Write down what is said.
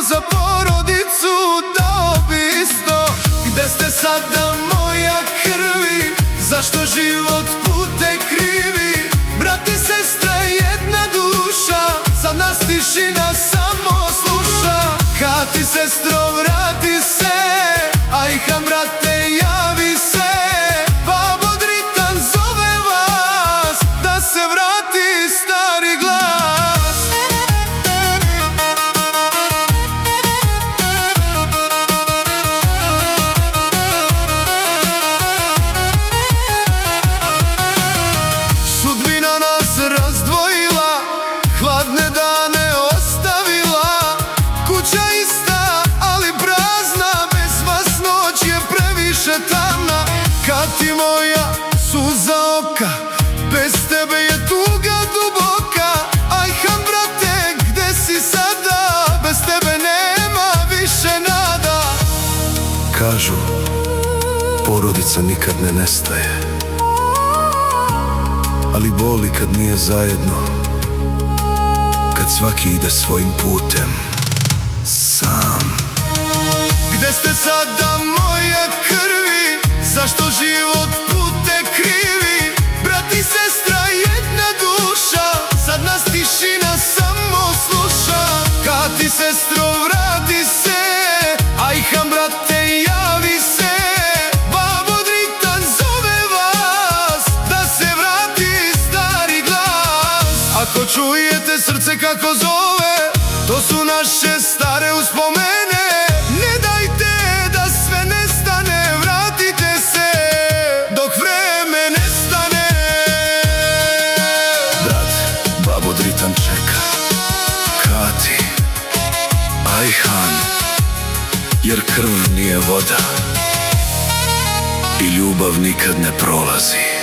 za porodicu, dao bi isto. Gde ste sada moja krvi, zašto život pute krivi? Brat i sestra jedna duša, sad nas tišina samo sluša. Kad ti sestro vrati se, ajhan brate javi se, babo Dritan zove vas, da se vrati stari glas. Sudbina nas razdvojila, hladne dane ostavila, kuća ista, ali prazna, bez vas noć je previše tamna. Kad ti moja suza oka, bez tebe je tuga duboka. Ajhan brate, gde si sada, bez tebe nema više nada. Kažu, porodica nikad ne nestaje, ali boli kad nije zajedno, kad svaki ide svojim putem sam. Gde ste sada moja krvi, zašto život pute krivi? Brat i sestra jedna duša, sad nas tišina samo sluša. Kad ti sestro vrati se, ajhan brate javi se, babo Dritan zove vas, da se vrati stari glas. Ako čujete srce kako zove, to su naše stare uspomene. Ne dajte da sve nestane, vratite se dok vreme nestane. Brat, babo Dritan čeka, Kati, Ajhan, jer krv nije voda i ljubav nikad ne prolazi.